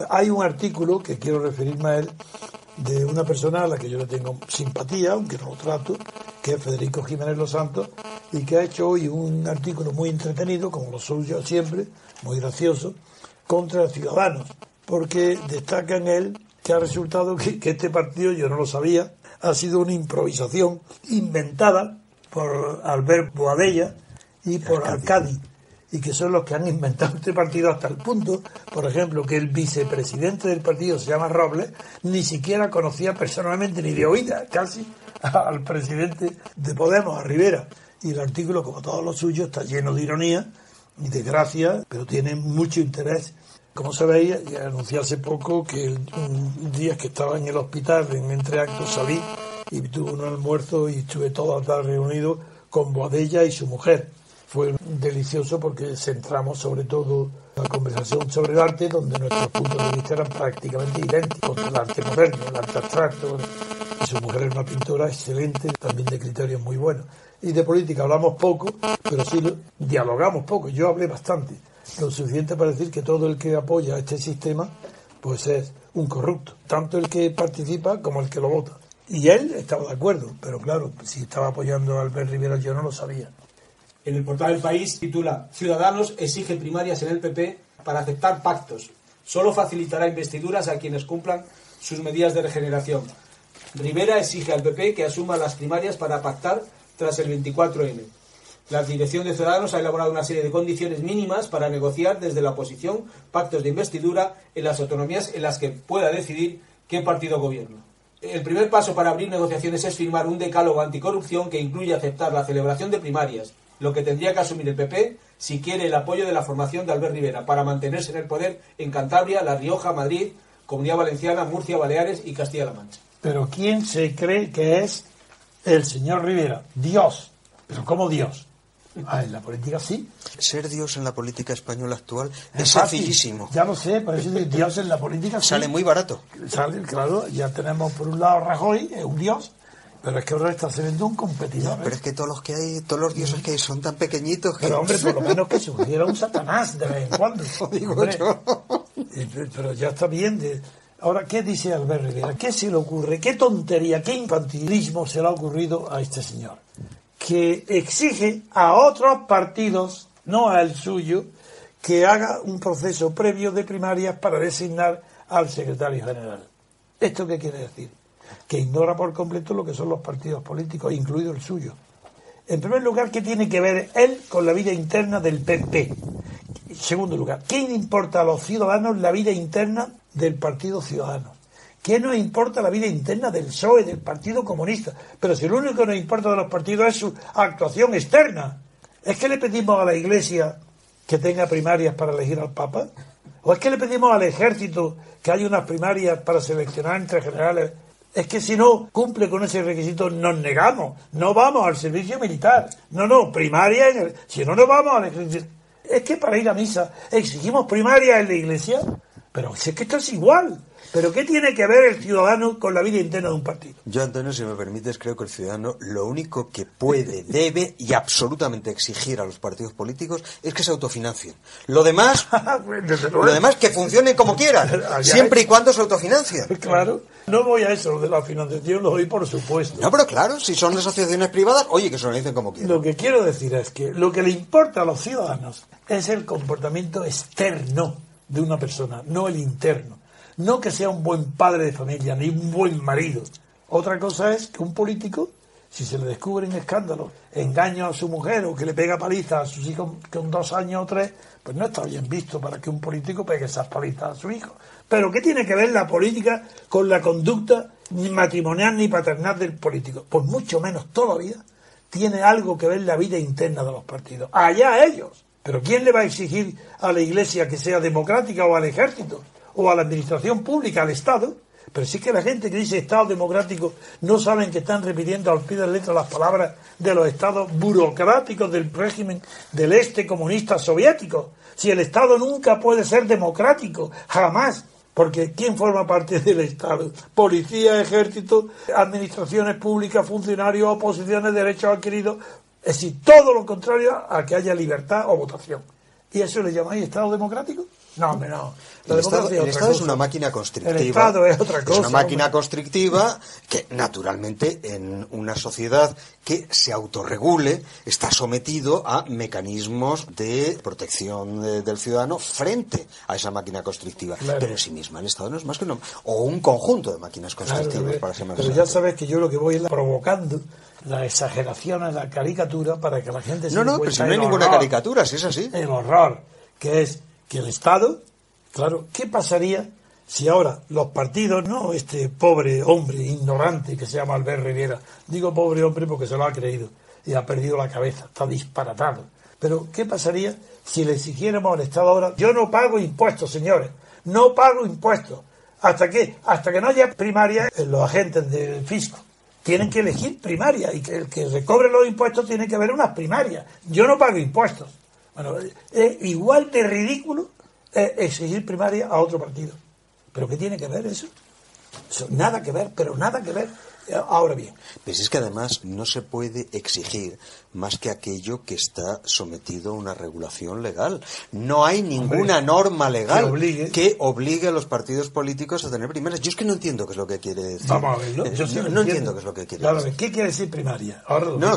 Hay un artículo que quiero referirme a él, de una persona a la que yo le tengo simpatía, aunque no lo trato, que es Federico Jiménez Los Santos, y que ha hecho hoy un artículo muy entretenido, como lo suyo siempre, muy gracioso, contra Ciudadanos, porque destaca en él que ha resultado que este partido, yo no lo sabía, ha sido una improvisación inventada por Albert Boadella y por Arcadi, y que son los que han inventado este partido hasta el punto, por ejemplo, que el vicepresidente del partido se llama Robles, ni siquiera conocía personalmente ni de oída casi al presidente de Podemos, a Rivera. Y el artículo, como todos los suyos, está lleno de ironía y de gracia, pero tiene mucho interés. Como sabéis, ya anuncié hace poco que un día que estaba en el hospital, en entreactos, salí y tuve un almuerzo y estuve toda la tarde reunido con Boadella y su mujer. Fue delicioso porque centramos sobre todo la conversación sobre el arte, donde nuestros puntos de vista eran prácticamente idénticos, el arte moderno, el arte abstracto. Y su mujer es una pintora excelente, también de criterios muy buenos. Y de política hablamos poco, pero sí dialogamos poco. Yo hablé bastante, lo suficiente para decir que todo el que apoya este sistema pues es un corrupto, tanto el que participa como el que lo vota. Y él estaba de acuerdo, pero claro, si estaba apoyando a Albert Rivera yo no lo sabía. En el portal del País titula: Ciudadanos exige primarias en el PP para aceptar pactos. Solo facilitará investiduras a quienes cumplan sus medidas de regeneración. Rivera exige al PP que asuma las primarias para pactar tras el 24N. La dirección de Ciudadanos ha elaborado una serie de condiciones mínimas para negociar desde la oposición pactos de investidura en las autonomías en las que pueda decidir qué partido gobierna. El primer paso para abrir negociaciones es firmar un decálogo anticorrupción que incluye aceptar la celebración de primarias, lo que tendría que asumir el PP si quiere el apoyo de la formación de Albert Rivera para mantenerse en el poder en Cantabria, La Rioja, Madrid, Comunidad Valenciana, Murcia, Baleares y Castilla-La Mancha. Pero ¿quién se cree que es el señor Rivera? Dios. ¿Pero cómo Dios? En la política sí. Ser Dios en la política española actual es fácil, sencillísimo. Ya lo sé, pero eso de Dios en la política sí. Sale muy barato. Sale, claro, ya tenemos por un lado Rajoy, es un Dios. Pero es que ahora está siendo un competidor. Pero es que todos los dioses que hay son tan pequeñitos que... Pero hombre, por lo menos que surgiera un Satanás de vez en cuando. Digo hombre, yo. Pero ya está bien. Ahora, ¿qué dice Albert Rivera? ¿Qué se le ocurre? ¿Qué tontería, qué infantilismo se le ha ocurrido a este señor? Que exige a otros partidos, no al suyo, que haga un proceso previo de primarias para designar al secretario general. ¿Esto qué quiere decir? Que ignora por completo lo que son los partidos políticos, incluido el suyo. En primer lugar, ¿qué tiene que ver él con la vida interna del PP? En segundo lugar, ¿qué importa a los ciudadanos la vida interna del Partido Ciudadano? ¿Qué nos importa la vida interna del PSOE, del Partido Comunista? Pero si lo único que nos importa de los partidos es su actuación externa. ¿Es que le pedimos a la Iglesia que tenga primarias para elegir al Papa? ¿O es que le pedimos al Ejército que haya unas primarias para seleccionar entre generales? Es que si no cumple con ese requisito nos negamos, no vamos al servicio militar. No, primaria si no nos vamos al ejército. Es que para ir a misa exigimos primaria en la Iglesia, pero si es que esto es igual. ¿Pero qué tiene que ver el ciudadano con la vida interna de un partido? Yo, Antonio, si me permites, creo que el ciudadano lo único que puede, debe y absolutamente exigir a los partidos políticos es que se autofinancien. Lo demás que funcionen como quieran, siempre y cuando se autofinancien. Claro, no voy a eso, lo de la financiación lo doy por supuesto. No, pero claro, si son asociaciones privadas, oye, que se organicen como quieran. Lo que quiero decir es que lo que le importa a los ciudadanos es el comportamiento externo de una persona, no el interno. No que sea un buen padre de familia, ni un buen marido. Otra cosa es que un político, si se le descubren escándalos, engaños a su mujer o que le pega palizas a sus hijos con 2 años o 3, pues no está bien visto para que un político pegue esas palizas a su hijo. Pero ¿qué tiene que ver la política con la conducta ni matrimonial ni paternal del político? Pues mucho menos todavía tiene algo que ver la vida interna de los partidos. Allá ellos. Pero ¿quién le va a exigir a la Iglesia que sea democrática o al ejército? O a la administración pública, al Estado? Pero sí que la gente que dice Estado democrático no saben que están repitiendo al pie de la letra las palabras de los estados burocráticos del régimen del este comunista soviético. Si el Estado nunca puede ser democrático, jamás, porque ¿quién forma parte del Estado? Policía, ejército, administraciones públicas, funcionarios, oposiciones, derechos adquiridos, es decir, todo lo contrario a que haya libertad o votación. ¿Y eso le llamáis Estado democrático? No, hombre, no. El Estado es una máquina constrictiva. El Estado es otra cosa. Es una máquina constrictiva que, naturalmente, en una sociedad que se autorregule, está sometido a mecanismos de protección del ciudadano frente a esa máquina constrictiva. Claro. Pero en sí misma el Estado no es más que o un conjunto de máquinas constrictivas, claro, para ser más pero exacto. ya sabes que yo lo que voy es provocando la exageración en la caricatura para que la gente se dé pero cuenta si no hay ninguna caricatura, si es así. El horror, que es que el Estado, claro, ¿qué pasaría si ahora los partidos, no este pobre hombre ignorante que se llama Albert Rivera, digo pobre hombre porque se lo ha creído y ha perdido la cabeza, está disparatado, pero ¿qué pasaría si le exigiéramos al Estado ahora, yo no pago impuestos, señores, no pago impuestos, ¿hasta qué? Hasta que no haya primaria, los agentes del fisco tienen que elegir primaria y que el que recobre los impuestos tiene que haber unas primarias, yo no pago impuestos. Bueno, es igual de ridículo exigir primaria a otro partido. ¿Pero qué tiene que ver eso? Nada que ver, pero nada que ver. Ahora bien. Pues es que además no se puede exigir más que aquello que está sometido a una regulación legal. No hay ninguna norma legal que obligue a los partidos políticos a tener primarias. Yo es que no entiendo qué es lo que quiere decir. Vamos a verlo. Yo sí no entiendo qué es lo que quiere decir. ¿Qué quiere decir primaria?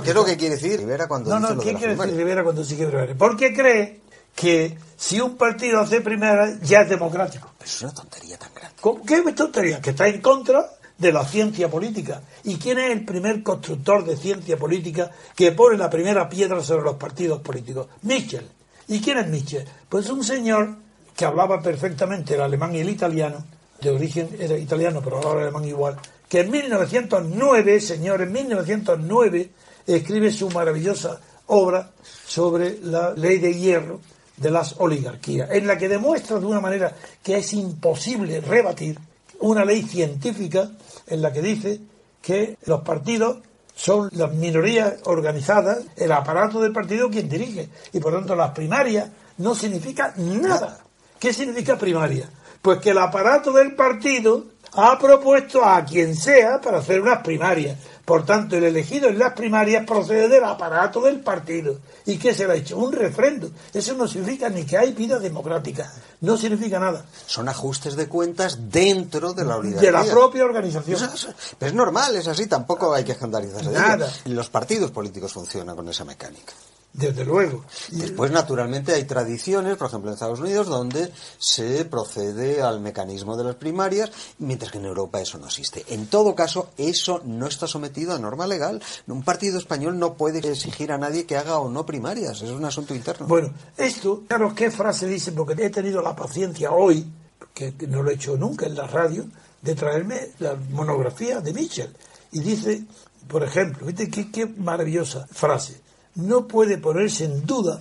¿Qué es lo que quiere decir Rivera cuando dice lo de ¿qué la quiere primaria? decir Rivera cuando dice primaria? Porque cree que si un partido hace primera ya es democrático. Pero es una tontería tan grande. ¿Qué tontería? Que está en contra de la ciencia política. ¿Y quién es el primer constructor de ciencia política que pone la primera piedra sobre los partidos políticos? Michel. ¿Y quién es Michel? Pues un señor que hablaba perfectamente el alemán y el italiano, de origen era italiano pero hablaba el alemán igual, que en 1909, señores, en 1909 escribe su maravillosa obra sobre la ley de hierro de las oligarquías, en la que demuestra de una manera que es imposible rebatir una ley científica en la que dice que los partidos son las minorías organizadas, el aparato del partido quien dirige, y por tanto las primarias no significa nada. ¿Qué significa primaria? Pues que el aparato del partido ha propuesto a quien sea para hacer unas primarias. Por tanto, el elegido en las primarias procede del aparato del partido. ¿Y qué se le ha hecho? Un refrendo. Eso no significa ni que hay vida democrática. No significa nada. Son ajustes de cuentas dentro de la oligarquía. De la propia organización. Pero es normal, es así, tampoco hay que escandalizarse de nada. ello. Los partidos políticos funcionan con esa mecánica. Desde luego. Después, naturalmente, hay tradiciones, por ejemplo, en Estados Unidos, donde se procede al mecanismo de las primarias, mientras que en Europa eso no existe. En todo caso, eso no está sometido a norma legal. Un partido español no puede exigir a nadie que haga o no primarias. Es un asunto interno. Bueno, esto, claro, ¿qué frase dice? Porque he tenido la paciencia hoy, que no lo he hecho nunca en la radio, de traerme la monografía de Michel. Y dice, por ejemplo, ¿viste qué maravillosa frase? No puede ponerse en duda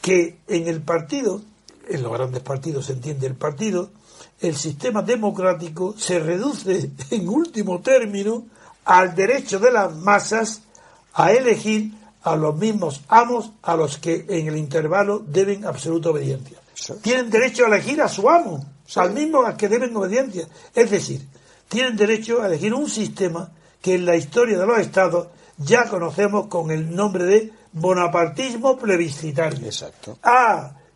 que en el partido, en los grandes partidos se entiende el partido, el sistema democrático se reduce en último término al derecho de las masas a elegir a los mismos amos a los que en el intervalo deben absoluta obediencia. Sí. Tienen derecho a elegir a su amo, sí, al mismo al que deben obediencia. Es decir, tienen derecho a elegir un sistema que en la historia de los estados ya conocemos con el nombre de bonapartismo plebiscitario. Exacto.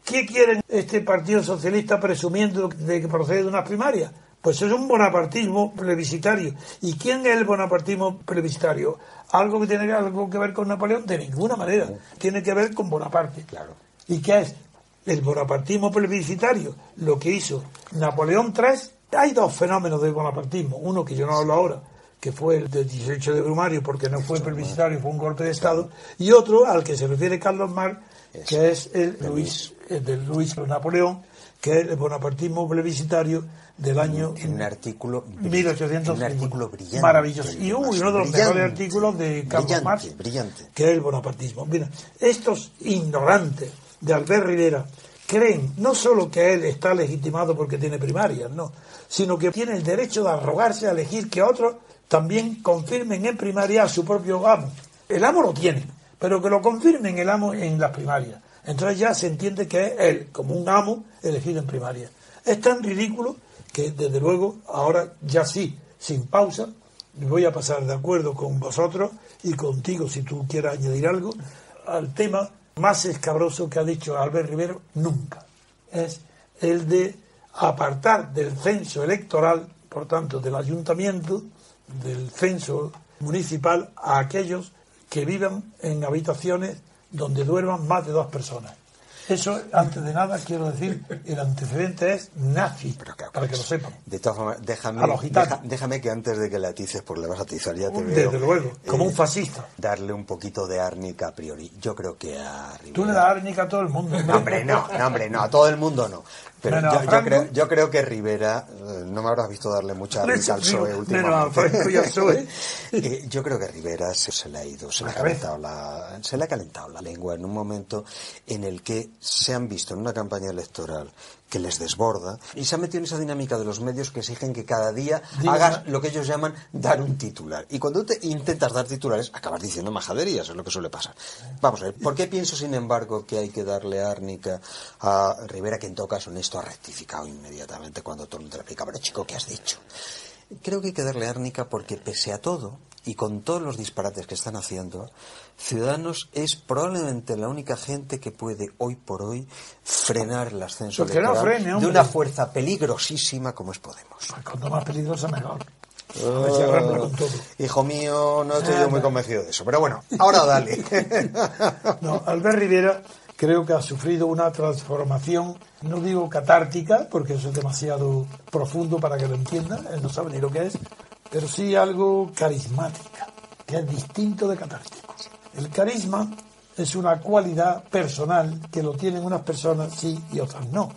¿Qué quieren este Partido Socialista presumiendo de que procede de unas primarias? Pues es un bonapartismo plebiscitario. ¿Y quién es el bonapartismo plebiscitario? ¿Algo que tiene algo que ver con Napoleón? De ninguna manera. Tiene que ver con Bonaparte. Claro. ¿Y qué es? El bonapartismo plebiscitario. Lo que hizo Napoleón III. Hay dos fenómenos del bonapartismo. Uno que yo no hablo ahora, que fue el del 18 de Brumario, porque no fue plebiscitario, fue un golpe de Estado, y otro al que se refiere Carlos Marx, que es el de Luis Napoleón, que es el bonapartismo plebiscitario del año en un artículo 1800, un artículo brillante, maravilloso, y uno de los mejores artículos de Carlos Marx, que es el bonapartismo. Mira, estos ignorantes de Albert Rivera creen no solo que él está legitimado porque tiene primarias, no, sino que tiene el derecho de arrogarse a elegir que otros también confirmen en primaria a su propio amo. El amo lo tiene, pero que lo confirmen el amo en las primarias. Entonces ya se entiende que es él, como un amo, elegido en primaria. Es tan ridículo que, desde luego, ahora ya sí, sin pausa, voy a pasar de acuerdo con vosotros y contigo, si tú quieras añadir algo, al tema más escabroso que ha dicho Albert Rivera nunca. Es el de apartar del censo electoral, por tanto del ayuntamiento, del censo municipal, a aquellos que vivan en habitaciones donde duerman más de 2 personas. Eso, antes de nada, quiero decir, el antecedente es nazi, para que lo sepan. De todas formas, déjame que antes de que le atices, porque le vas a atizar, ya te veo. Desde luego, como un fascista. Darle un poquito de árnica a priori. Yo creo que a Rivera... Tú le das árnica a todo el mundo. No, hombre, no, a todo el mundo no. Pero yo creo que Rivera, no me habrás visto darle mucha árnica al PSOE últimamente. Yo creo que Rivera se le ha calentado la lengua en un momento en el que se han visto en una campaña electoral que les desborda y se han metido en esa dinámica de los medios que exigen que cada día hagas lo que ellos llaman dar un titular. Y cuando te intentas dar titulares, acabas diciendo majaderías, es lo que suele pasar. Vamos a ver, ¿por qué pienso, sin embargo, que hay que darle árnica a Rivera, que en todo caso en esto ha rectificado inmediatamente cuando todo el mundo le explica, pero chico, ¿qué has dicho? Creo que hay que darle árnica porque, pese a todo, y con todos los disparates que están haciendo, Ciudadanos es probablemente la única gente que puede hoy por hoy frenar el ascenso electoral de una fuerza peligrosísima como es Podemos. Pues cuanto más peligrosa, mejor. Hijo mío, no estoy yo muy convencido de eso, pero bueno, ahora dale. No, Albert Rivera creo que ha sufrido una transformación, no digo catártica, porque eso es demasiado profundo para que lo entienda, él no sabe ni lo que es, pero sí algo carismática, que es distinto de catártico. El carisma es una cualidad personal que lo tienen unas personas sí y otras no.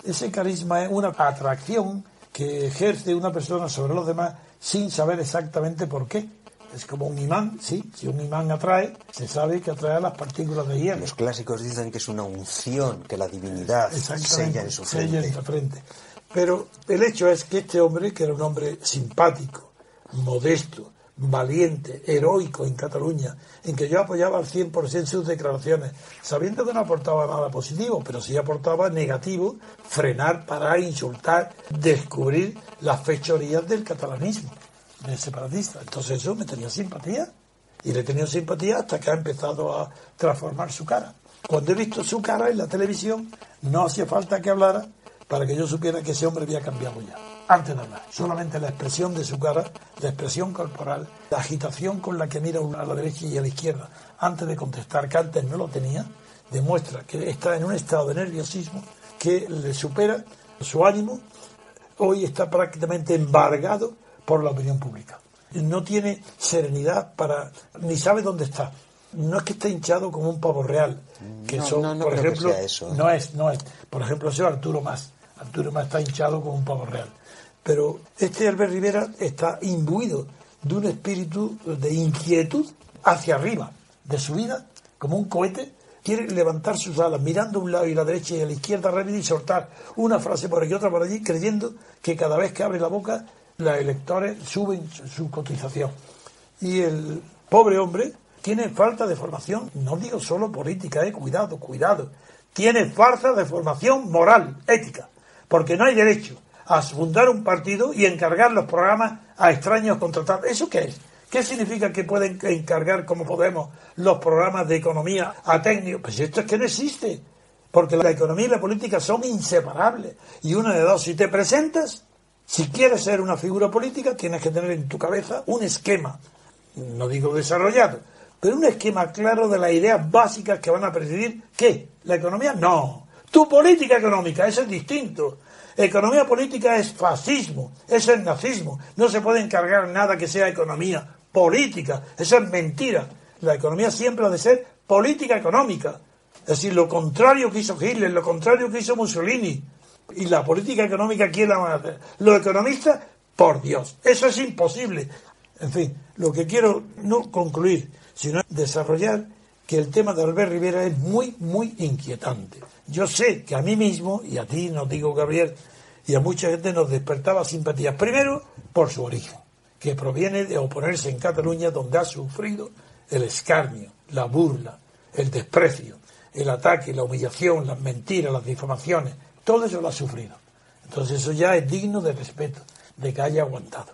Ese carisma es una atracción que ejerce una persona sobre los demás sin saber exactamente por qué. Es como un imán, sí, si un imán atrae, se sabe que atrae a las partículas de hielo. Los clásicos dicen que es una unción, que la divinidad sella en su frente. Pero el hecho es que este hombre, que era un hombre simpático, modesto, valiente, heroico en Cataluña, en que yo apoyaba al 100% sus declaraciones, sabiendo que no aportaba nada positivo, pero sí aportaba negativo, frenar, parar, insultar, descubrir las fechorías del catalanismo, del separatista. Entonces eso me tenía simpatía, y le he tenido simpatía hasta que ha empezado a transformar su cara. Cuando he visto su cara en la televisión, no hacía falta que hablara para que yo supiera que ese hombre había cambiado ya. Antes de hablar, solamente la expresión de su cara, la expresión corporal, la agitación con la que mira a la derecha y a la izquierda antes de contestar, que antes no lo tenía, demuestra que está en un estado de nerviosismo que le supera su ánimo. Hoy está prácticamente embargado por la opinión pública. No tiene serenidad ni sabe dónde está. No es que esté hinchado como un pavo real, que por ejemplo, no es. Por ejemplo, eso es Arturo Mas está hinchado como un pavo real. Pero este Albert Rivera está imbuido de un espíritu de inquietud hacia arriba de su vida, como un cohete. Quiere levantar sus alas mirando a un lado y a la derecha y a la izquierda rápido y soltar una frase por aquí, otra por allí, creyendo que cada vez que abre la boca los electores suben su cotización. Y el pobre hombre tiene falta de formación, no digo solo política, cuidado, tiene falta de formación moral, ética, porque no hay derecho a fundar un partido y encargar los programas a extraños contratados. ¿Eso qué es? ¿Qué significa que pueden encargar, como Podemos, los programas de economía a técnicos? Pues esto es que no existe, porque la economía y la política son inseparables. Y una de dos, si te presentas, si quieres ser una figura política, tienes que tener en tu cabeza un esquema, no digo desarrollado, pero un esquema claro de las ideas básicas que van a presidir, ¿qué? ¿La economía? No. Tu política económica, eso es distinto. Economía política es fascismo, eso es nazismo. No se puede encargar nada que sea economía política, eso es mentira. La economía siempre ha de ser política económica. Es decir, lo contrario que hizo Hitler, lo contrario que hizo Mussolini. Y la política económica, ¿quién la van a hacer? Los economistas, por Dios, eso es imposible. En fin, lo que quiero no concluir, sino desarrollar que el tema de Albert Rivera es muy, muy inquietante. Yo sé que a mí mismo, y a ti, no digo Gabriel, y a mucha gente nos despertaba simpatías. Primero, por su origen, que proviene de oponerse en Cataluña, donde ha sufrido el escarnio, la burla, el desprecio, el ataque, la humillación, las mentiras, las difamaciones. Todo eso lo ha sufrido. Entonces eso ya es digno de respeto, de que haya aguantado.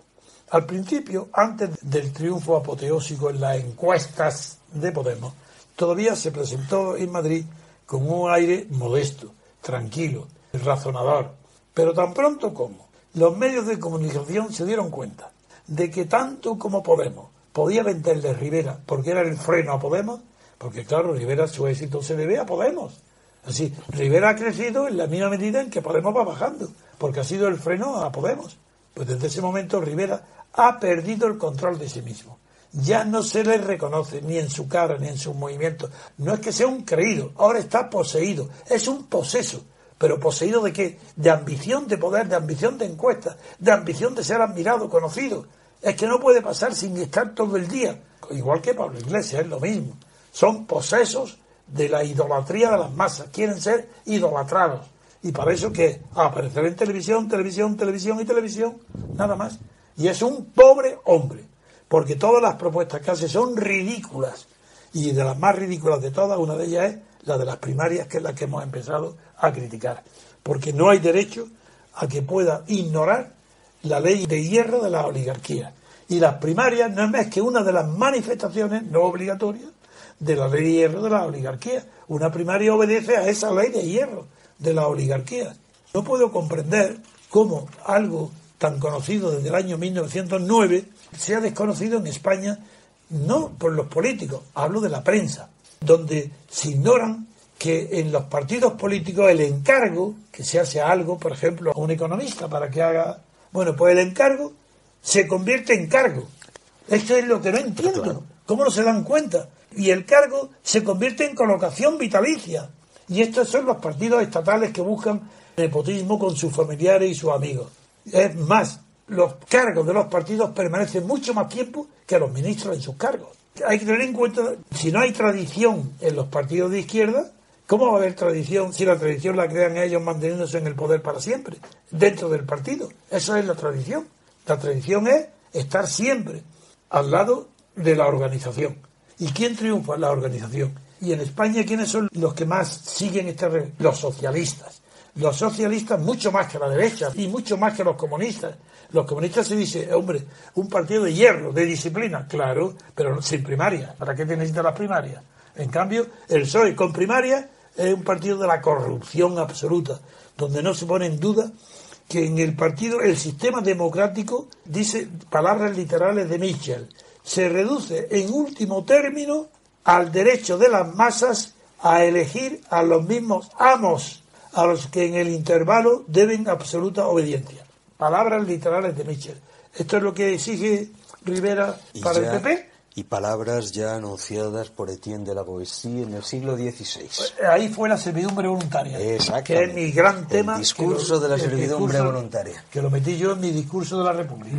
Al principio, antes del triunfo apoteósico en las encuestas de Podemos, todavía se presentó en Madrid con un aire modesto, tranquilo, razonador. Pero tan pronto como los medios de comunicación se dieron cuenta de que tanto como Podemos podía venderle Rivera porque era el freno a Podemos, porque claro, Rivera, su éxito se debe a Podemos. Así, Rivera ha crecido en la misma medida en que Podemos va bajando, porque ha sido el freno a Podemos. Pues desde ese momento Rivera ha perdido el control de sí mismo. Ya no se le reconoce ni en su cara ni en sus movimientos. No es que sea un creído, ahora está poseído, es un poseso. ¿Pero poseído de qué? De ambición de poder, de ambición de encuestas, de ambición de ser admirado, conocido. Es que no puede pasar sin estar todo el día. Igual que Pablo Iglesias, es lo mismo. Son posesos de la idolatría de las masas. Quieren ser idolatrados. Y para eso que aparecer en televisión, televisión, televisión y televisión, nada más. Y es un pobre hombre. Porque todas las propuestas que hace son ridículas. Y de las más ridículas de todas, una de ellas es la de las primarias, que es la que hemos empezado a criticar, porque no hay derecho a que pueda ignorar la ley de hierro de la oligarquía, y las primarias no es más que una de las manifestaciones no obligatorias de la ley de hierro de la oligarquía. Una primaria obedece a esa ley de hierro de la oligarquía. No puedo comprender cómo algo tan conocido desde el año 1909 sea desconocido en España, no por los políticos, hablo de la prensa, donde se ignoran que en los partidos políticos el encargo, que se hace a algo, por ejemplo, a un economista para que haga... Bueno, pues el encargo se convierte en cargo. Esto es lo que no entiendo. Claro. ¿Cómo no se dan cuenta? Y el cargo se convierte en colocación vitalicia. Y estos son los partidos estatales que buscan nepotismo con sus familiares y sus amigos. Es más, los cargos de los partidos permanecen mucho más tiempo que los ministros en sus cargos. Hay que tener en cuenta, si no hay tradición en los partidos de izquierda, ¿cómo va a haber tradición si la tradición la crean ellos manteniéndose en el poder para siempre, dentro del partido? Eso es la tradición. La tradición es estar siempre al lado de la organización. ¿Y quién triunfa? La organización. Y en España, ¿quiénes son los que más siguen esta red? Los socialistas. Los socialistas mucho más que la derecha y mucho más que los comunistas. Los comunistas se dice, hombre, un partido de hierro, de disciplina, claro, pero sin primarias. ¿Para qué necesitan las primarias? En cambio, el PSOE con primarias es un partido de la corrupción absoluta, donde no se pone en duda que en el partido, el sistema democrático, dice palabras literales de Mitchell, se reduce en último término al derecho de las masas a elegir a los mismos amos a los que en el intervalo deben absoluta obediencia. Palabras literales de Mitchell. Esto es lo que exige Rivera para el PP. Y palabras ya anunciadas por Etienne de la Boétie en el siglo XVI. Ahí fue la servidumbre voluntaria, que es mi gran tema. El discurso de la servidumbre voluntaria. Que lo metí yo en mi discurso de la República.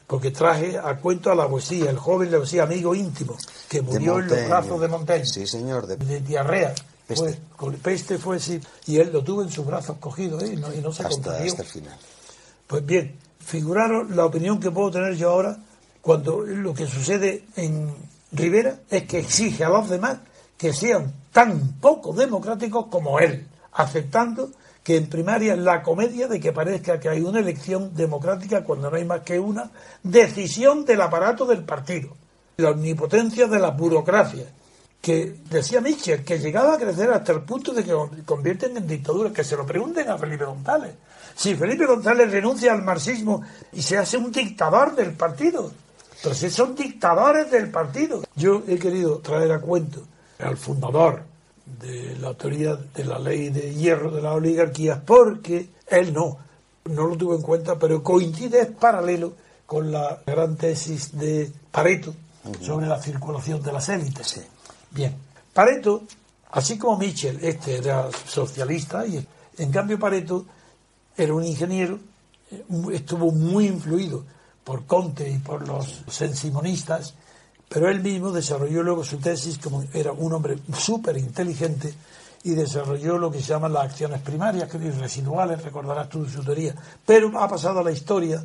Porque traje a cuento a la Boétie, el joven Boétie, amigo íntimo, que murió en los brazos de Montaigne. Sí, señor. De diarrea. Peste. Con peste fue así. Y él lo tuvo en sus brazos cogido, y no se contagió. Hasta el final. Pues bien, figuraros la opinión que puedo tener yo ahora cuando lo que sucede en Rivera es que exige a los demás que sean tan poco democráticos como él, aceptando que en primaria es la comedia de que parezca que hay una elección democrática cuando no hay más que una decisión del aparato del partido, la omnipotencia de la burocracia, que decía Mitchell, que llegaba a crecer hasta el punto de que convierten en dictadura. Que se lo pregunten a Felipe González. Si Felipe González renuncia al marxismo y se hace un dictador del partido, entonces son dictadores del partido. Yo he querido traer a cuento al fundador de la teoría de la ley de hierro de las oligarquías, porque él no lo tuvo en cuenta, pero coincide, es paralelo con la gran tesis de Pareto sobre la circulación de las élites. Sí. Bien, Pareto, así como Mitchell, era socialista, y en cambio Pareto era un ingeniero, estuvo muy influido por Comte y por los sensimonistas, pero él mismo desarrolló luego su tesis, como era un hombre súper inteligente, y desarrolló lo que se llaman las acciones primarias, que residuales, recordarás tú su teoría, pero ha pasado a la historia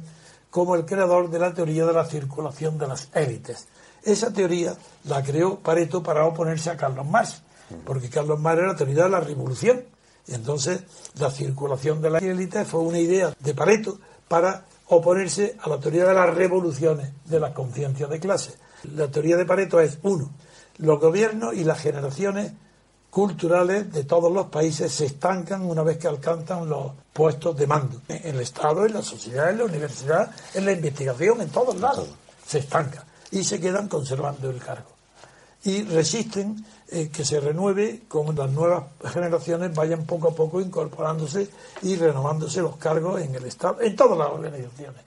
como el creador de la teoría de la circulación de las élites. Esa teoría la creó Pareto para oponerse a Carlos Marx, porque Carlos Marx era la teoría de la revolución. Y entonces la circulación de las élites fue una idea de Pareto para oponerse a la teoría de las revoluciones de las conciencias de clase. La teoría de Pareto es, uno, los gobiernos y las generaciones culturales de todos los países se estancan una vez que alcanzan los puestos de mando. En el Estado, en la sociedad, en la universidad, en la investigación, en todos lados. Se estancan y se quedan conservando el cargo. Y resisten que se renueve, como las nuevas generaciones vayan poco a poco incorporándose y renovándose los cargos en el Estado, en todas las organizaciones.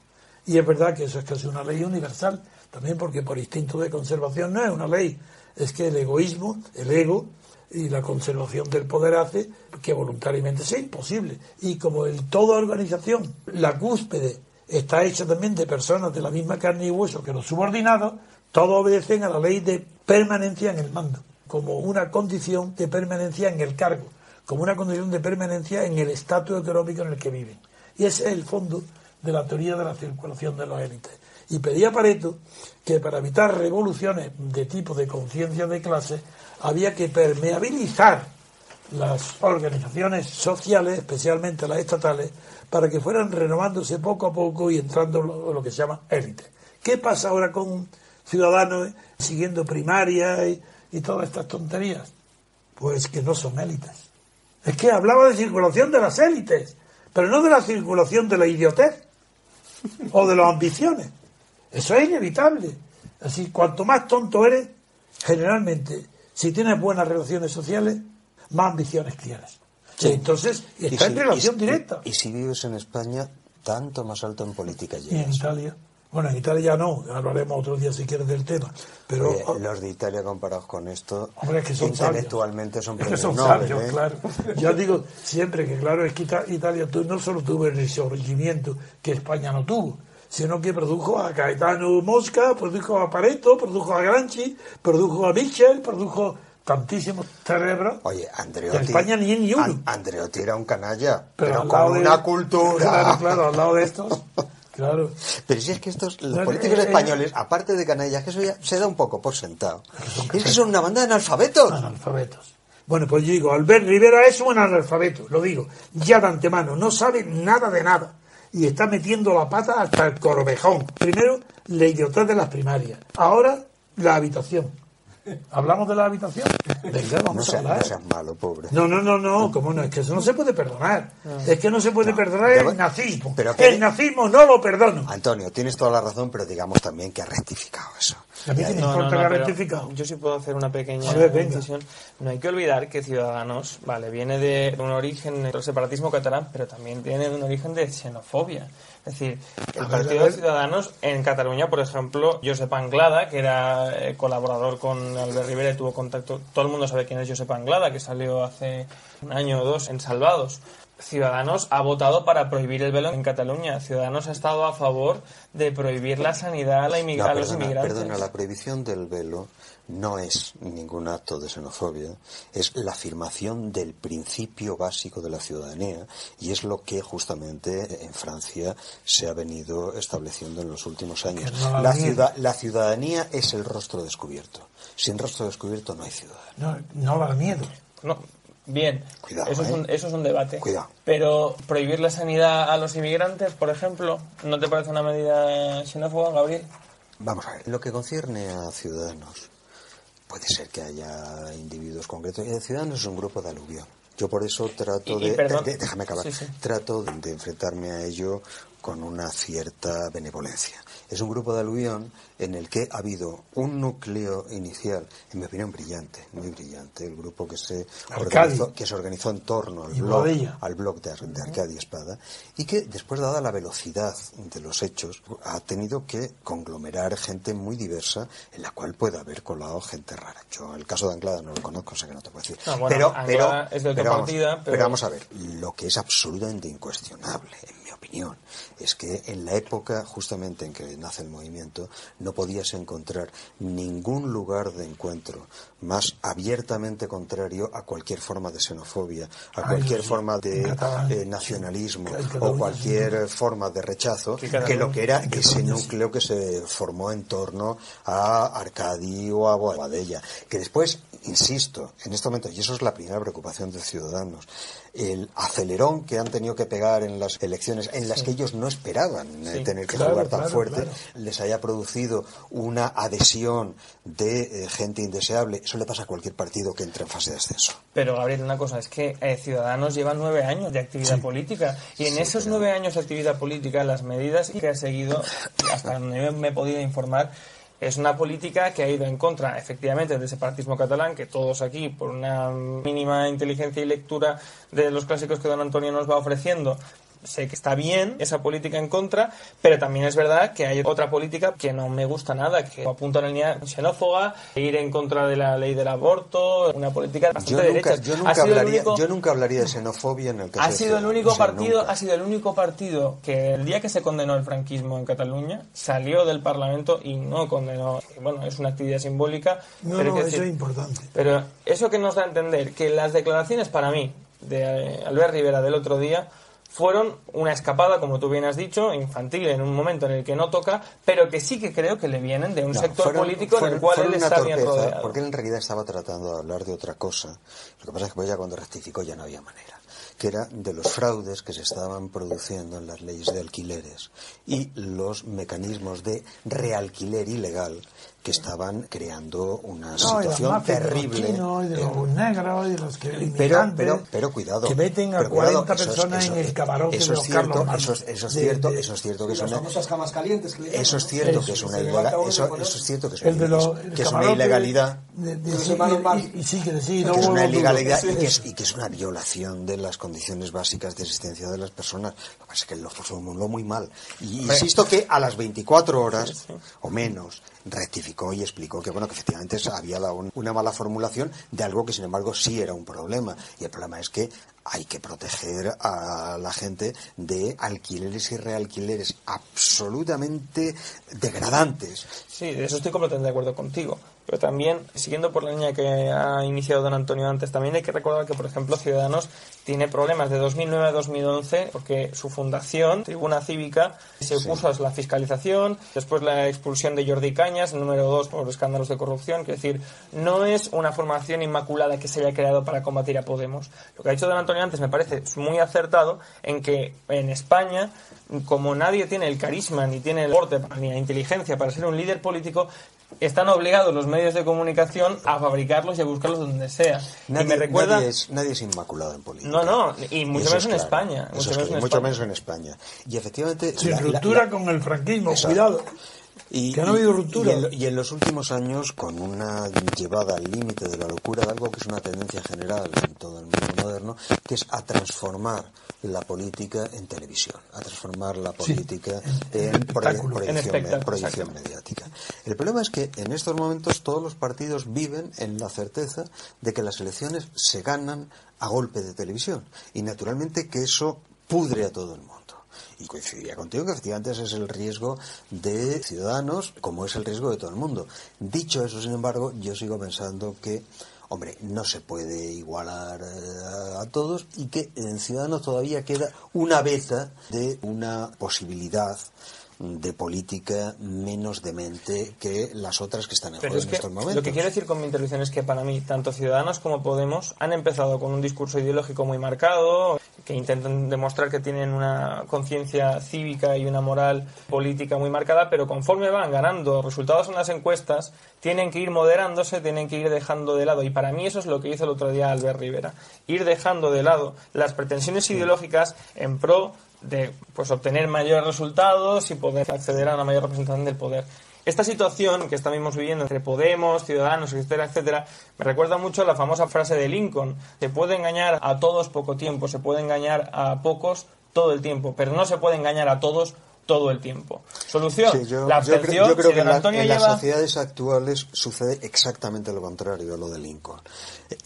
Y es verdad que eso es casi una ley universal, también porque por instinto de conservación no es una ley, es que el egoísmo, el ego y la conservación del poder hace que voluntariamente sea imposible. Y como en toda organización, la cúspide está hecha también de personas de la misma carne y hueso que los subordinados, todos obedecen a la ley de permanencia en el mando, como una condición de permanencia en el cargo, como una condición de permanencia en el estatus económico en el que viven. Y ese es el fondo de la teoría de la circulación de los élites. Y pedía Pareto que para evitar revoluciones de tipo de conciencia de clase había que permeabilizar las organizaciones sociales, especialmente las estatales, para que fueran renovándose poco a poco y entrando lo que se llama élite. ¿Qué pasa ahora con Ciudadanos siguiendo primaria y todas estas tonterías? Pues que no son élites. Es que hablaba de circulación de las élites, pero no de la circulación de la idiotez o de las ambiciones. Eso es inevitable. Así, cuanto más tonto eres, generalmente, si tienes buenas relaciones sociales, más ambiciones tienes. Sí, entonces, está en relación directa. Y si vives en España, tanto más alto en política llegas. Y en Italia. Bueno, en Italia ya no, hablaremos otro día si quieres del tema. Pero los de Italia comparados con esto, hombre, es que son intelectualmente son premios Nobel, sabios, claro. Yo digo siempre que, claro, es que Italia no solo tuvo el resurgimiento que España no tuvo, sino que produjo a Gaetano Mosca, produjo a Pareto, produjo a Gramsci, produjo a Mitchell, produjo tantísimos cerebros. Oye, Andreotti, en España ni uno. Andreotti era un canalla, pero con una cultura. Claro, al lado de estos. Claro. Pero si es que los políticos españoles, aparte de canallas, que eso ya se da un poco por sentado, es que son una banda de analfabetos. Analfabetos. Bueno, pues yo digo, Albert Rivera es un analfabeto, lo digo, ya de antemano, no sabe nada de nada. Y está metiendo la pata hasta el corvejón. Primero, la idiotez de las primarias. Ahora, la habitación. ¿Hablamos de la habitación? Venga, vamos a hablar. No seas malo, pobre. No, ¿cómo no? Es que eso no se puede perdonar. Es que no se puede perdonar el nazismo. El nazismo no lo perdono. Antonio, tienes toda la razón, pero digamos también que ha rectificado eso. A mí me importa que ha rectificado. Yo sí puedo hacer una pequeña decisión. No hay que olvidar que Ciudadanos, viene de un origen del separatismo catalán, pero también tiene de un origen de xenofobia. Es decir, el Partido de Ciudadanos en Cataluña, por ejemplo, Josep Anglada, que era colaborador con Albert Rivera y tuvo contacto, todo el mundo sabe quién es Josep Anglada, que salió hace un año o dos en Salvados. Ciudadanos ha votado para prohibir el velo en Cataluña. Ciudadanos ha estado a favor de prohibir la sanidad a los inmigrantes. Perdona, la prohibición del velo no es ningún acto de xenofobia, es la afirmación del principio básico de la ciudadanía y es lo que justamente en Francia se ha venido estableciendo en los últimos años. La ciudadanía es el rostro descubierto. Sin rostro descubierto no hay ciudadanía. No da miedo. No. Bien, cuidado, eso es un debate. Cuidado. Pero prohibir la sanidad a los inmigrantes, por ejemplo, ¿no te parece una medida xenófoba, Gabriel? Vamos a ver, en lo que concierne a Ciudadanos, puede ser que haya individuos concretos. Ciudadanos es un grupo de aluvión. Yo por eso trato déjame acabar. Sí. Trato de enfrentarme a ello con una cierta benevolencia. Es un grupo de aluvión en el que ha habido un núcleo inicial, en mi opinión muy brillante, el grupo que se organizó en torno al blog de Arcadi Espada, y que después, dada la velocidad de los hechos, ha tenido que conglomerar gente muy diversa en la cual puede haber colado gente rara. Yo el caso de Anglada no lo conozco, o sea que no te puedo decir. Pero vamos a ver, lo que es absolutamente incuestionable, en mi opinión, es que en la época justamente en que nace el movimiento no podías encontrar ningún lugar de encuentro más abiertamente contrario a cualquier forma de xenofobia, a cualquier forma de nacionalismo o cualquier forma de rechazo que lo que era ese núcleo que se formó en torno a Arcadi o a Boadella, que después insisto, en este momento, y eso es la primera preocupación de Ciudadanos, el acelerón que han tenido que pegar en las elecciones, en las que ellos no esperaban tener que jugar tan fuerte, les haya producido una adhesión de gente indeseable. Eso le pasa a cualquier partido que entre en fase de ascenso. Pero, Gabriel, una cosa, es que Ciudadanos lleva 9 años de actividad política, y en esos 9 años de actividad política, las medidas que ha seguido, hasta donde me he podido informar, es una política que ha ido en contra, efectivamente, del separatismo catalán, que todos aquí, por una mínima inteligencia y lectura de los clásicos que don Antonio nos va ofreciendo, sé que está bien esa política en contra, pero también es verdad que hay otra política que no me gusta nada, que apunta a una línea xenófoba, ir en contra de la ley del aborto, una política bastante derecha. Yo nunca hablaría de xenofobia en el caso ha sido el único partido que el día que se condenó el franquismo en Cataluña salió del Parlamento y no condenó. Bueno, es una actividad simbólica. Pero eso es importante. Pero eso que nos da a entender que las declaraciones, para mí, de Albert Rivera del otro día fueron una escapada, como tú bien has dicho, infantil, en un momento en el que no toca, pero que sí que creo que le vienen de un sector político en el cual él está bien rodeado. Porque él en realidad estaba tratando de hablar de otra cosa. Lo que pasa es que pues ya cuando rectificó ya no había manera. Que era de los fraudes que se estaban produciendo en las leyes de alquileres y los mecanismos de realquiler ilegal que estaban creando una situación terrible. De los negros, de los que pero cuidado. Que meten a 40 personas en el camarote de los Carlos Marx. Eso es cierto que es una... famosas camas calientes que le llaman, eso es cierto que es una ilegalidad. Eso es cierto que es una ilegalidad. Que es una ilegalidad y que es una violación de las condiciones básicas de existencia de las personas. Lo que pasa es que lo formuló muy mal. Y insisto que a las 24 horas o menos rectificó y explicó que bueno, que efectivamente había dado una mala formulación de algo que sin embargo sí era un problema, y el problema es que hay que proteger a la gente de alquileres y realquileres absolutamente degradantes. Sí, de eso estoy completamente de acuerdo contigo. Pero también, siguiendo por la línea que ha iniciado don Antonio antes, también hay que recordar que, por ejemplo, Ciudadanos tiene problemas de 2009 a 2011 porque su fundación, Tribuna Cívica, se opuso a la fiscalización, después la expulsión de Jordi Cañas, el número 2 por escándalos de corrupción. Es decir, no es una formación inmaculada que se haya creado para combatir a Podemos. Lo que ha dicho don Antonio antes me parece muy acertado, en que en España, como nadie tiene el carisma, ni tiene el porte, ni la inteligencia para ser un líder político, están obligados los medios de comunicación a fabricarlos y a buscarlos donde sea. Nadie es inmaculado en política. No, y mucho menos en España. Mucho menos en España. Y efectivamente... Sin ruptura con el franquismo, cuidado. Que no ha habido ruptura. Y en los últimos años, con una llevada al límite de la locura de algo que es una tendencia general en todo el mundo moderno, que es a transformar la política en televisión, a transformar la política en proyección mediática. El problema es que en estos momentos todos los partidos viven en la certeza de que las elecciones se ganan a golpe de televisión, y naturalmente que eso pudre a todo el mundo. Y coincidiría contigo que efectivamente ese es el riesgo de Ciudadanos, como es el riesgo de todo el mundo. Dicho eso, sin embargo, yo sigo pensando que, hombre, no se puede igualar a todos, y que en Ciudadanos todavía queda una beta de una posibilidad de política menos demente que las otras que están en juego en estos momentos. Lo que quiero decir con mi intervención es que para mí tanto Ciudadanos como Podemos han empezado con un discurso ideológico muy marcado, que intentan demostrar que tienen una conciencia cívica y una moral política muy marcada, pero conforme van ganando resultados en las encuestas tienen que ir moderándose, tienen que ir dejando de lado, y para mí eso es lo que hizo el otro día Albert Rivera, ir dejando de lado las pretensiones ideológicas en pro de obtener mayores resultados y poder acceder a una mayor representación del poder. Esta situación que estamos viviendo entre Podemos, Ciudadanos, etcétera, etcétera, me recuerda mucho a la famosa frase de Lincoln: se puede engañar a todos poco tiempo, se puede engañar a pocos todo el tiempo, pero no se puede engañar a todos todo el tiempo. Solución, la abstención. Yo creo que en las sociedades actuales sucede exactamente lo contrario a lo de Lincoln.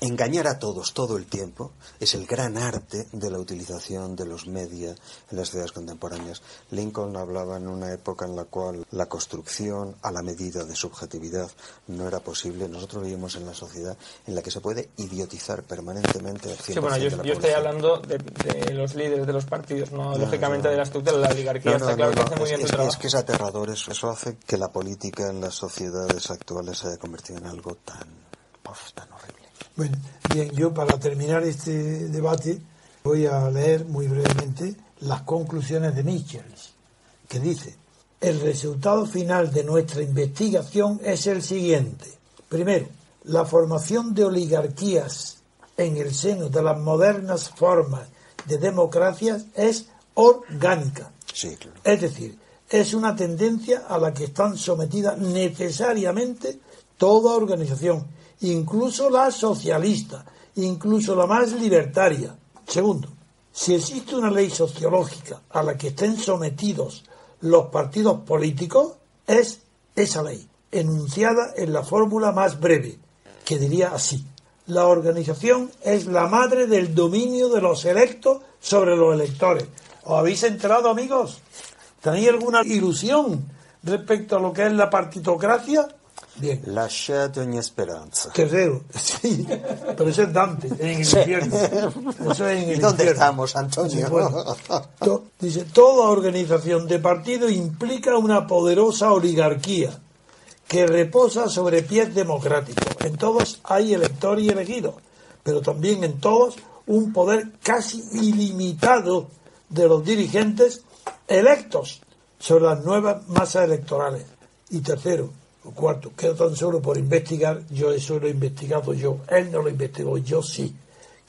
Engañar a todos todo el tiempo es el gran arte de la utilización de los media en las sociedades contemporáneas. Lincoln hablaba en una época en la cual la construcción a la medida de subjetividad no era posible. Nosotros vivimos en la sociedad en la que se puede idiotizar permanentemente al 100% de la población. Yo estoy hablando de los líderes de los partidos, no lógicamente de la estructura de la oligarquía. Está claro que hace muy bien su trabajo. Es que es aterrador eso. Eso hace que la política en las sociedades actuales se haya convertido en algo tan tan horrible. Bueno, bien, yo para terminar este debate voy a leer muy brevemente las conclusiones de Michels, que dice: el resultado final de nuestra investigación es el siguiente. Primero, la formación de oligarquías en el seno de las modernas formas de democracias es orgánica. Sí, claro. Es decir, es una tendencia a la que están sometidas necesariamente toda organización, incluso la socialista, incluso la más libertaria. Segundo, si existe una ley sociológica a la que estén sometidos los partidos políticos, es esa ley, enunciada en la fórmula más breve, que diría así: la organización es la madre del dominio de los electos sobre los electores. ¿Os habéis enterado, amigos? ¿Tenéis alguna ilusión respecto a lo que es la partitocracia? Bien. Lasciate ogni speranza. Tercero, sí, pero eso es Dante, en el infierno. Eso es en el ¿Y dónde infierno. estamos, Antonio? Sí, bueno, dice, toda organización de partido implica una poderosa oligarquía que reposa sobre pies democráticos. En todos hay elector y elegido, pero también en todos un poder casi ilimitado de los dirigentes electos sobre las nuevas masas electorales. Y tercero, o cuarto, queda tan solo por investigar, yo eso lo he investigado yo, él no lo investigó, yo sí,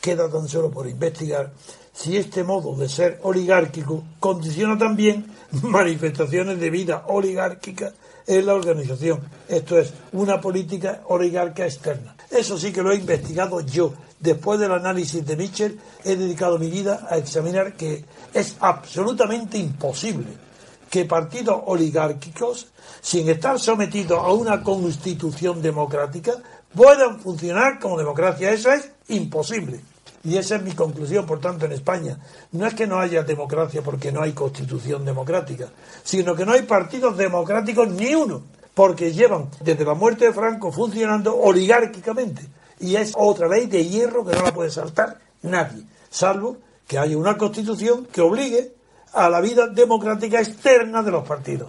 queda tan solo por investigar si este modo de ser oligárquico condiciona también manifestaciones de vida oligárquica en la organización, esto es, una política oligárquica externa. Eso sí que lo he investigado yo. Después del análisis de Michel, he dedicado mi vida a examinar que es absolutamente imposible que partidos oligárquicos, sin estar sometidos a una constitución democrática, puedan funcionar como democracia. Eso es imposible. Y esa es mi conclusión, por tanto, en España. No es que no haya democracia porque no hay constitución democrática, sino que no hay partidos democráticos ni uno, porque llevan desde la muerte de Franco funcionando oligárquicamente. Y es otra ley de hierro que no la puede saltar nadie, salvo que haya una constitución que obligue a la vida democrática externa de los partidos.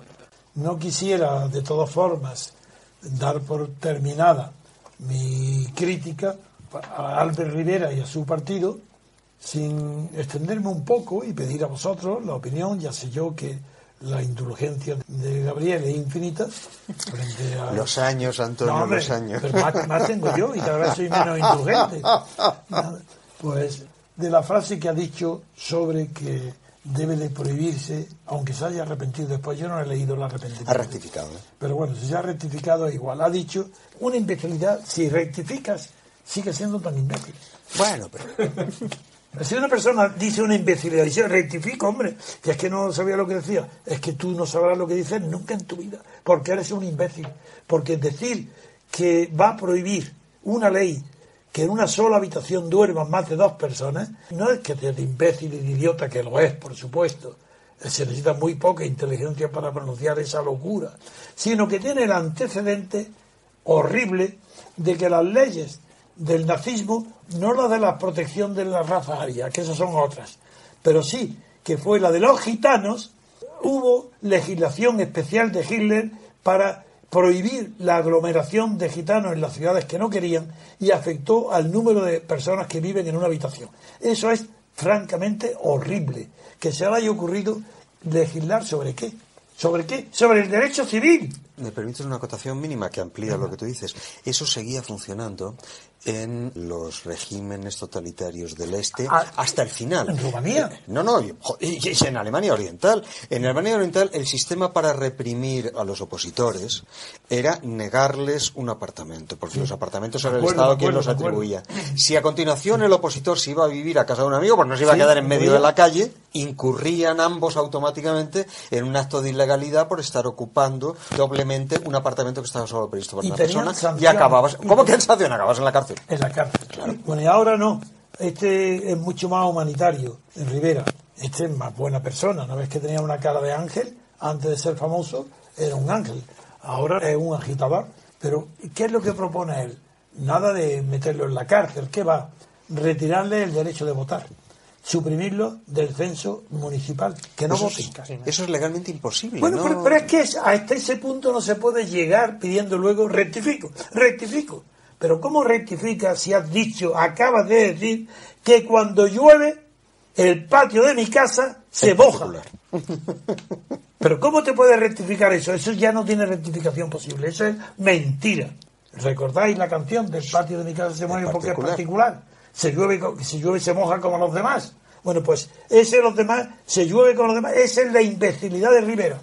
No quisiera, de todas formas, dar por terminada mi crítica a Albert Rivera y a su partido, sin extenderme un poco y pedir a vosotros la opinión. Ya sé yo que la indulgencia de Gabriel es infinita frente a... Los años, Antonio, no, hombre, los años. Pero más tengo yo y cada vez soy menos indulgente. Pues de la frase que ha dicho sobre que debe de prohibirse, aunque se haya arrepentido después, yo no he leído el arrepentimiento. Ha rectificado, ¿eh? Pero bueno, si se ha rectificado igual. Ha dicho, una imbecilidad, si rectificas, sigue siendo tan imbécil. Bueno, pero... Si una persona dice una imbecilidad y dice, rectifico, hombre, que es que no sabía lo que decía, es que tú no sabrás lo que dices nunca en tu vida, porque eres un imbécil. Porque decir que va a prohibir una ley que en una sola habitación duerman más de 2 personas, no es que sea de imbécil y de idiota, que lo es, por supuesto. Se necesita muy poca inteligencia para pronunciar esa locura, sino que tiene el antecedente horrible de que las leyes del nazismo, no la de la protección de la raza aria, que esas son otras, pero sí que fue la de los gitanos. Hubo legislación especial de Hitler para prohibir la aglomeración de gitanos en las ciudades que no querían y afectó al número de personas que viven en una habitación. Eso es francamente horrible, que se le haya ocurrido legislar ¿sobre qué? ¿Sobre qué? Sobre el derecho civil. ¿Me permites una acotación mínima que amplía lo que tú dices? Eso seguía funcionando en los regímenes totalitarios del este hasta el final. ¿En Rumanía? No, y en Alemania Oriental. En Alemania Oriental el sistema para reprimir a los opositores era negarles un apartamento, porque los apartamentos era el Estado quien los atribuía. Si a continuación el opositor se iba a vivir a casa de un amigo, pues no se iba a quedar en medio de la calle, incurrían ambos automáticamente en un acto de ilegalidad por estar ocupando doblemente un apartamento que estaba solo previsto para una persona, y acababas... ¿Cómo que en sanción? Acabas en la cárcel. En la cárcel, claro. Bueno, y ahora no. Este es mucho más humanitario, en Rivera. Este es más buena persona. ¿No ves que tenía una cara de ángel? Antes de ser famoso, era un ángel. Ahora es un agitador. Pero, ¿qué es lo que propone él? Nada de meterlo en la cárcel. ¿Qué va? Retirarle el derecho de votar. Suprimirlo del censo municipal, que no voten. Eso es legalmente imposible. Bueno, ¿no? pero es que hasta ese punto no se puede llegar pidiendo luego rectifico. Pero ¿cómo rectifica si acabas de decir que cuando llueve el patio de mi casa se moja? Pero ¿cómo te puedes rectificar eso? Eso ya no tiene rectificación posible, eso es mentira. ¿Recordáis la canción del patio de mi casa se moja porque es particular? Si llueve se moja como los demás. Bueno, pues ese los demás, se llueve con los demás, esa es la imbecilidad de Rivera.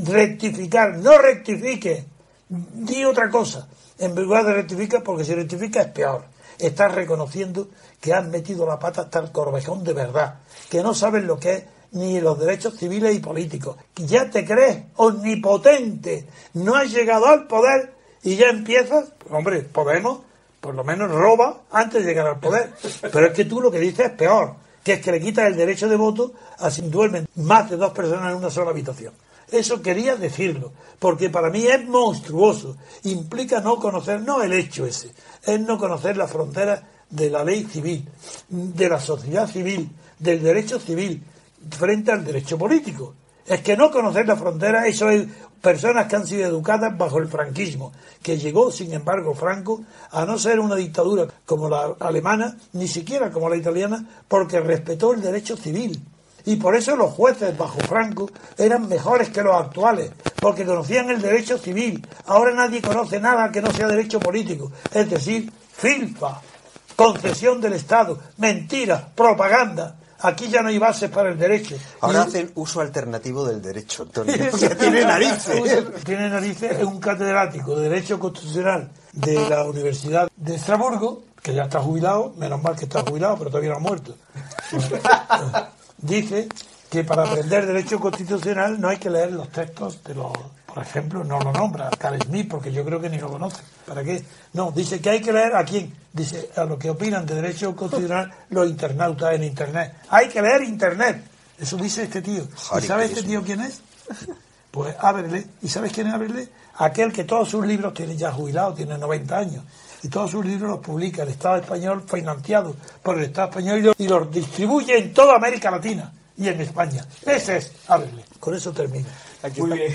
Rectificar, no rectifique, di otra cosa. En lugar de rectificar, porque si rectifica es peor. Estás reconociendo que has metido la pata hasta el corvejón de verdad, que no sabes lo que es ni los derechos civiles y políticos. Ya te crees omnipotente, no has llegado al poder y ya empiezas, hombre, Podemos, por lo menos roba antes de llegar al poder. Pero es que tú lo que dices es peor, que es que le quitas el derecho de voto a si duermen más de 2 personas en una sola habitación. Eso quería decirlo, porque para mí es monstruoso. Implica no conocer, no el hecho ese, es no conocer las fronteras de la ley civil, de la sociedad civil, del derecho civil, frente al derecho político. Es que no conocer la frontera, eso es personas que han sido educadas bajo el franquismo, que llegó, sin embargo, Franco, a no ser una dictadura como la alemana, ni siquiera como la italiana, porque respetó el derecho civil. Y por eso los jueces bajo Franco eran mejores que los actuales, porque conocían el derecho civil. Ahora nadie conoce nada que no sea derecho político, es decir, filfa, concesión del Estado, mentira, propaganda. Aquí ya no hay bases para el derecho. Ahora hacen uso alternativo del derecho, Antonio. O sea, tiene narices. Tiene narices, es un catedrático de Derecho Constitucional de la Universidad de Estrasburgo, que ya está jubilado, menos mal que está jubilado, pero todavía no ha muerto. Dice que para aprender Derecho Constitucional no hay que leer los textos de los... Por ejemplo, no lo nombra Carl Smith, porque yo creo que ni lo conoce. ¿Para qué? No, dice que hay que leer ¿a quién? Dice a lo que opinan de Derecho Constitucional los internautas en Internet. Hay que leer Internet. Eso dice este tío. ¿Y sabes este tío quién es? Pues Ábrele. ¿Y sabes quién es Ábrele? Aquel que todos sus libros tiene ya jubilado, tiene 90 años. Y todos sus libros los publica el Estado español, financiado por el Estado español, y los distribuye en toda América Latina y en España. Ese es Ábrele. Con eso termino. Aquí muy bien.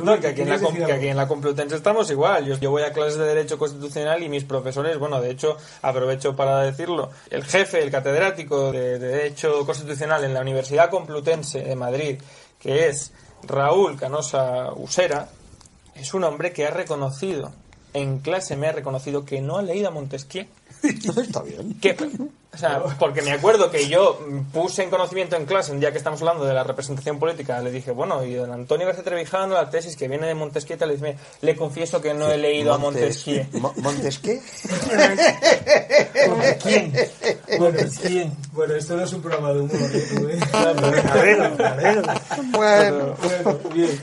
No, que aquí en la Complutense estamos igual. Yo voy a clases de Derecho Constitucional y mis profesores, bueno, de hecho, aprovecho para decirlo, el jefe, el catedrático de Derecho Constitucional en la Universidad Complutense de Madrid, que es Raúl Canosa Usera, es un hombre que ha reconocido, en clase me ha reconocido que no ha leído a Montesquieu. Está bien. O sea, porque me acuerdo que yo puse en conocimiento en clase, un día que estamos hablando de la representación política, le dije, bueno, y don Antonio García Trevijano, la tesis que viene de Montesquieu, le confieso que no he leído a Montesquieu. ¿Montesquieu? ¿Quién? Bueno, esto no es un programa de humor, ¿eh? A ver. Bueno, bien.